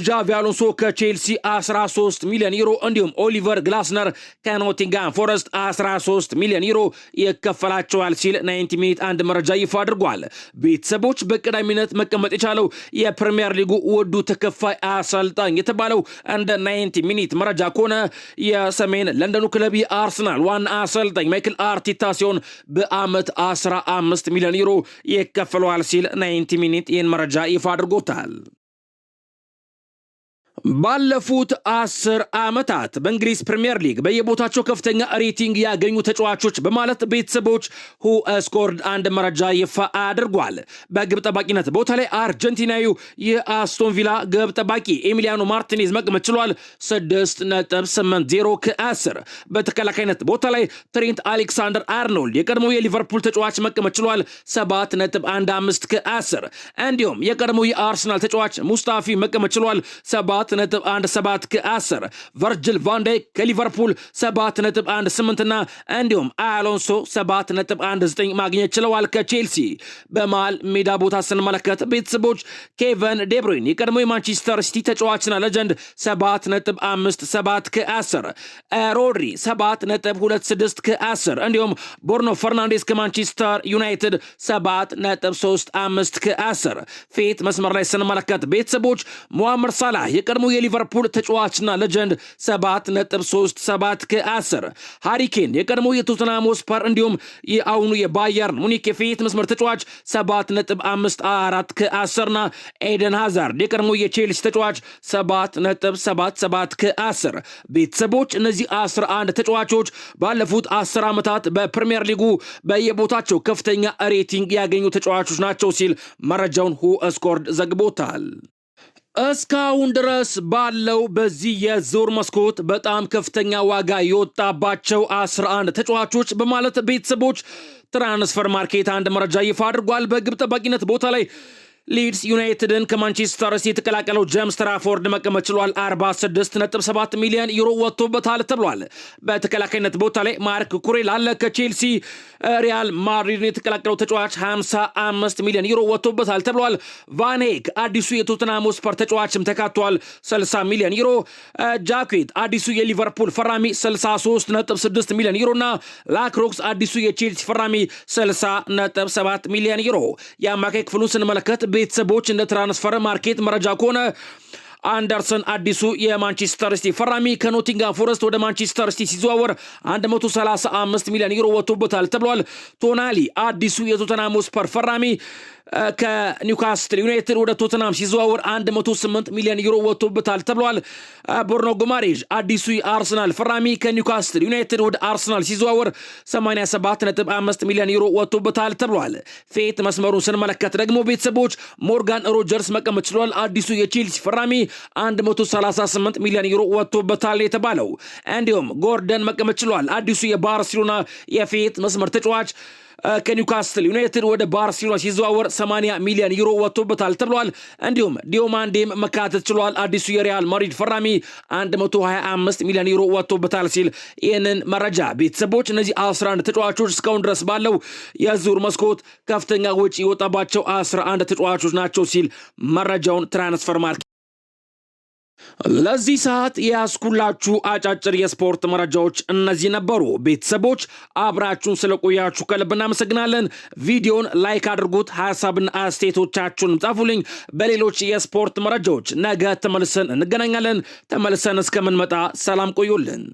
ዣቪ አሎንሶ ከቼልሲ 13 ሚሊዮን ዩሮ እንዲሁም ኦሊቨር ግላስነር ከኖቲንጋም ፎረስት 13 ሚሊዮን ዩሮ ይከፈላቸዋል ሲል 90 ሚኒት አንድ መረጃ ይፋ አድርጓል። ቤተሰቦች በቀዳሚነት መቀመጥ የቻለው የፕሪሚየር ሊጉ ውዱ ተከፋይ አሰልጣኝ የተባለው እንደ 90 ሚኒት መረጃ ከሆነ የሰሜን ለንደኑ ክለብ የአርሰናል ዋና አሰልጣኝ ማይክል አርቴታ ሲሆን በአመት 15 ሚሊዮን ዩሮ ይከፈለዋል ሲል 90 ሚኒት ይህን መረጃ ይፋ አድርጎታል። ባለፉት 10 ዓመታት በእንግሊዝ ፕሪሚየር ሊግ በየቦታቸው ከፍተኛ ሬቲንግ ያገኙ ተጫዋቾች በማለት ቤተሰቦች ሁ ስኮርድ አንድ መረጃ ይፋ አድርጓል። በግብ ጠባቂነት ቦታ ላይ አርጀንቲናዊው የአስቶን ቪላ ግብ ጠባቂ ኤሚሊያኖ ማርቲኔዝ መቀመጥ ችሏል 6.80 ከ10። በተከላካይነት ቦታ ላይ ትሬንት አሌክሳንደር አርኖልድ የቀድሞ የሊቨርፑል ተጫዋች መቀመጥ ችሏል 7.15 ከ10። እንዲሁም የቀድሞ የአርሰናል ተጫዋች ሙስታፊ መቀመጥ ችሏል 7.17 ከ10። ቨርጅል ቫን ዳይክ ከሊቨርፑል 7.18 እና እንዲሁም አሎንሶ 7.19 ማግኘት ችለዋል ከቼልሲ። በመሃል ሜዳ ቦታ ስንመለከት ቤተሰቦች ኬቨን ዴብሩይን የቀድሞ የማንቸስተር ሲቲ ተጫዋችና ሌጀንድ 7.57 ከ10። ሮድሪ 7.26 ከ10። እንዲሁም ቦርኖ ፈርናንዴስ ከማንቸስተር ዩናይትድ 7.35 ከ10። ፊት መስመር ላይ ስንመለከት ቤተሰቦች ሙሐመድ ሳላህ የቀድሞ የሊቨርፑል ተጫዋችና ሌጀንድ 7.37 ከ10። ሃሪ ኬን የቀድሞ የቶተንሃም ሆትስፐር እንዲሁም የአሁኑ የባየርን ሙኒክ የፊት መስመር ተጫዋች 7.54 ከ10 እና ኤደን ሃዛርድ የቀድሞ የቼልሲ ተጫዋች 7.77 ከ10። ቤተሰቦች እነዚህ 11 ተጫዋቾች ባለፉት 10 ዓመታት በፕሪሚየር ሊጉ በየቦታቸው ከፍተኛ ሬቲንግ ያገኙ ተጫዋቾች ናቸው ሲል መረጃውን ሁ ስኮርድ ዘግቦታል። እስካሁን ድረስ ባለው በዚህ የዝውውር መስኮት በጣም ከፍተኛ ዋጋ የወጣባቸው 11 ተጫዋቾች በማለት ቤተሰቦች ትራንስፈር ማርኬት አንድ መረጃ ይፋ አድርጓል። በግብ ጠባቂነት ቦታ ላይ ሊድስ ዩናይትድን ከማንቸስተር ሲቲ የተቀላቀለው ጄምስ ትራፎርድ መቀመጥ ችሏል 46.7 ሚሊዮን ዩሮ ወጥቶበታል ተብሏል። በተከላካይነት ቦታ ላይ ማርክ ኩሬል አለ ከቼልሲ። ሪያል ማድሪድን የተቀላቀለው ተጫዋች 55 ሚሊዮን ዩሮ ወጥቶበታል ተብሏል። ቫኔክ አዲሱ የቶተንሃም ሆትስፐር ተጫዋችም ተካቷል 60 ሚሊዮን ዩሮ። ጃኬት አዲሱ የሊቨርፑል ፈራሚ 63.6 ሚሊዮን ዩሮ እና ላክሮክስ አዲሱ የቼልሲ ፈራሚ 60.7 ሚሊዮን ዩሮ። የአማካይ ክፍሉን ስንመለከት ቤተሰቦች እንደ ትራንስፈር ማርኬት መረጃ ከሆነ አንደርሰን አዲሱ የማንቸስተር ሲቲ ፈራሚ ከኖቲንጋም ፎረስት ወደ ማንቸስተር ሲቲ ሲዘዋወር 135 ሚሊዮን ዩሮ ወጥቶበታል ተብሏል። ቶናሊ አዲሱ የቶተንሃም ሆትስፐር ፈራሚ ከኒውካስትል ዩናይትድ ወደ ቶተንሃም ሲዘዋወር 108 ሚሊዮን ዩሮ ወጥቶበታል ተብሏል። ቦርኖ ጉማሬዥ አዲሱ የአርሰናል ፈራሚ ከኒውካስትል ዩናይትድ ወደ አርሰናል ሲዘዋወር 87.5 ሚሊዮን ዩሮ ወጥቶበታል ተብሏል። ፌት መስመሩን ስንመለከት ደግሞ ቤተሰቦች ሞርጋን ሮጀርስ መቀመጥ ችሏል። አዲሱ የቼልሲ ፈራሚ 138 ሚሊዮን ዩሮ ወጥቶበታል የተባለው። እንዲሁም ጎርደን መቀመጥ ችሏል። አዲሱ የባርሴሎና የፌት መስመር ተጫዋች ከኒውካስትል ዩናይትድ ወደ ባርሴሎና ሲዘዋወር 80 ሚሊዮን ዩሮ ወጥቶበታል ተብሏል። እንዲሁም ዲዮማንዴም መካተት ችሏል። አዲሱ የሪያል ማድሪድ ፈራሚ 125 ሚሊዮን ዩሮ ወጥቶበታል ሲል ይህንን መረጃ ቤተሰቦች እነዚህ 11 ተጫዋቾች እስካሁን ድረስ ባለው የዝውውር መስኮት ከፍተኛ ወጪ የወጣባቸው 11 ተጫዋቾች ናቸው ሲል መረጃውን ትራንስፈር ማርኬት ለዚህ ሰዓት ያስኩላችሁ አጫጭር የስፖርት መረጃዎች እነዚህ ነበሩ። ቤተሰቦች አብራችሁን ስለቆያችሁ ከልብ እናመሰግናለን። ቪዲዮን ላይክ አድርጉት፣ ሐሳብና አስተያየቶቻችሁን ጻፉልኝ። በሌሎች የስፖርት መረጃዎች ነገ ተመልሰን እንገናኛለን። ተመልሰን እስከምንመጣ ሰላም ቆዩልን።